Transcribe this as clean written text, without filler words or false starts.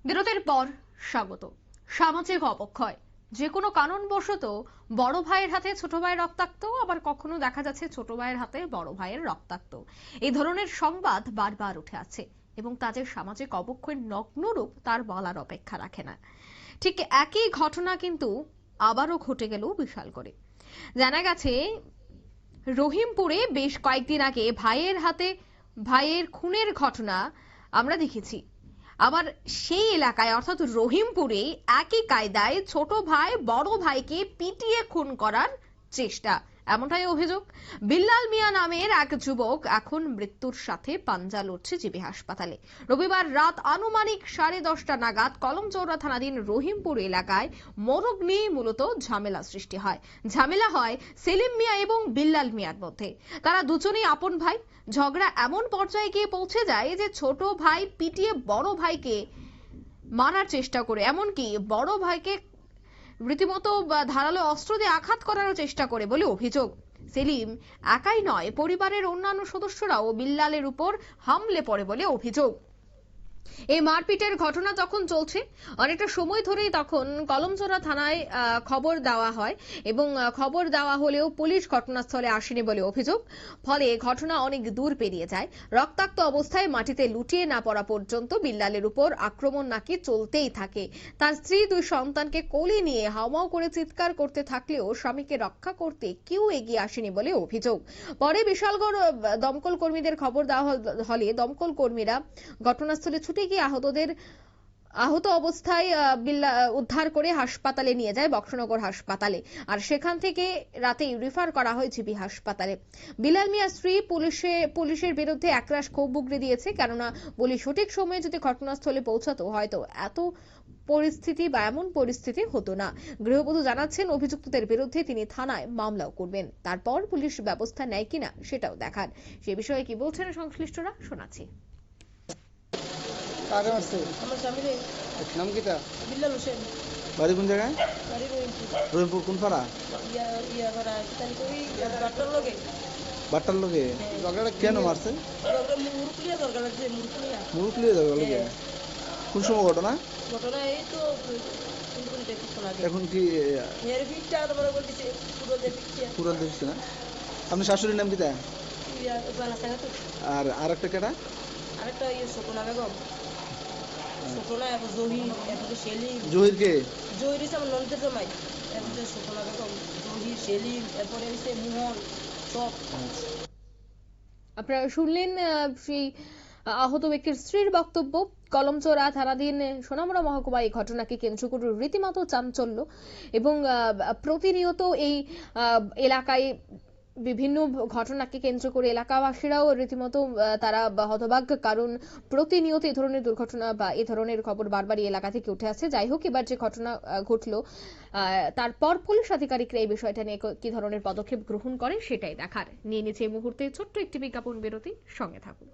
বিরতির পর স্বাগত। সামাজিক অবক্ষয়, যে কোনো কারণবশত বড় ভাইয়ের হাতে ছোট ভাইয়ের রক্তাক্ত, আবার কখনো দেখা যাচ্ছে ছোট ভাইয়ের হাতে বড় ভাইয়ের রক্তাক্ত। এই ধরনের সংবাদ বারবার উঠে আছে এবং তাদের সামাজিক অবক্ষয়ের নগ্ন রূপ তার বলার অপেক্ষা রাখে না। ঠিক একই ঘটনা কিন্তু আবারও ঘটে গেল বিশাল করে। জানা গেছে রহিমপুরে বেশ কয়েকদিন আগে ভাইয়ের হাতে ভাইয়ের খুনের ঘটনা আমরা দেখেছি। আবার সেই এলাকায় অর্থাৎ রহিমপুরে একই কায়দায় ছোট ভাই বড় ভাইকে পিটিয়ে খুন করার চেষ্টা, এমনটাই অভিযোগ। বিল্লাল মিয়া নামের এক যুবক এখন মৃত্যুর সাথে পাঞ্জা লড়ছে জিবি হাসপাতালে। রবিবার রাত আনুমানিক 10:30 নাগাদ কলমচৌড়া থানাধীন রহিমপুর এলাকায় মোরগ নিয়ে মূলত ঝামেলা সৃষ্টি হয়। ঝামেলা হয় সেলিম মিয়া এবং বিল্লাল মিয়ার মধ্যে। তারা দুজনেই আপন ভাই। ঝগড়া এমন পর্যায়ে গিয়ে পৌঁছে যায় যে ছোট ভাই পিটিয়ে বড় ভাইকে মারার চেষ্টা করে, এমনকি বড় ভাইকে রীতিমতো ধারালো অস্ত্র দিয়ে আঘাত করার চেষ্টা করে বলে অভিযোগ। সেলিম একাই নয়, পরিবারের অন্যান্য সদস্যরাও বিল্লালের উপর হামলে পড়ে বলে অভিযোগ। এই মারপিটের ঘটনা যখন চলছে অনেকটা সময় ধরেই তখন কলমচৌড়া থানায় খবর দেওয়া হয় এবং খবর দেওয়া হলেও পুলিশ ঘটনাস্থলে আসেনি বলে অভিযোগ। ফলে ঘটনা অনেক দূর পেরিয়ে যায়। রক্তাক্ত অবস্থায় মাটিতে লুটিয়ে না পড়া পর্যন্ত বিল্লালের উপর আক্রমণ নাকি চলতেই থাকে। তার স্ত্রী দুই সন্তানকে কোলে নিয়ে হাউমাউ করে চিৎকার করতে থাকলেও স্বামীকে রক্ষা করতে কেউ এগিয়ে আসেনি বলে অভিযোগ। পরে বিশালগড় দমকল কর্মীদের খবর দেওয়া হলে দমকল কর্মীরা ঘটনাস্থলে ছুটে গিয়ে আহত অবস্থায় উদ্ধার করে হাসপাতালে নিয়ে যায় বক্সনগর হাসপাতালে, আর সেখান থেকে রাতেই রেফার করা হয় জিবি হাসপাতালে। বিল্লাল মিয়ার স্ত্রী পুলিশের বিরুদ্ধে একরাশ ক্ষোভ উগরে দিয়েছে, কেননা পুলিশ সঠিক সময়ে যদি ঘটনাস্থলে পৌঁছাতো হয়তো এত পরিস্থিতি বা এমন পরিস্থিতি হতো না। গৃহবধূ জানাচ্ছেন অভিযুক্তদের বিরুদ্ধে তিনি থানায় মামলাও করবেন, তারপর পুলিশ ব্যবস্থা নেয় কিনা সেটাও দেখার। সে বিষয়ে কি বলছেন সংশ্লিষ্টরা শোনাচ্ছি। কাকে মারছে? আমার স্বামীরে। নাম কিটা? বিল্লাল হোসেন। বাড়ি কোন জায়গায়? বাড়ি রহিমপুর। রহিমপুর কোন পাড়া? ইয়া পাড়া কিতানি কই বাট্টার লগে। বাট্টার লগে? ঝগড়াটা কেন মারছে? ঝগড়া মুরুকুলিয়া দরকার লাগছে, মুরুকুলিয়া। মুরুকুলিয়া ঝগড়া লগে? কোন সময় ঘটনা? ঘটনা এই তো এখন কি এর ভিড়টা তোমার বলতেছে পুরো দেখিছে। পুরো দেখছ না? আপনার শাশুড়ির নাম কিটা? ইয়া বানা সাগা তো। আর আরেকটা কেটা? আরেকটা ইয়া সুকনা বেগম। সুকনা এবং জহির এবং সেলিম। জহির কে? জহির হচ্ছে আমার নন্দের জামাই। এবং সুকনা বেগম, জহির, সেলিম, এরপরে হচ্ছে মোহন সব। আপনারা শুনলেন সেই আহত ব্যক্তির স্ত্রীর বক্তব্য। কলমচৌড়া থানাধীন সোনামুড়া মহকুমা এই ঘটনাকে কেন্দ্র করে রীতিমতো চাঞ্চল্য এবং প্রতিনিয়ত এই এলাকায় বিভিন্ন ঘটনাকে কেন্দ্র করে এলাকাবাসীরাও রীতিমতো তারা হতবাক, কারণ প্রতিনিয়ত এই ধরনের দুর্ঘটনা বা এই ধরনের খবর বারবারই এলাকা থেকে উঠে আসছে। যাই হোক, এবার যে ঘটনা ঘটলো তারপর পুলিশ আধিকারিকরা এই বিষয়টা নিয়ে কি ধরনের পদক্ষেপ গ্রহণ করে সেটাই দেখার। নিয়ে নিচ্ছে এই মুহূর্তে ছোট্ট একটি বিজ্ঞাপন বিরতি, সঙ্গে থাকুন।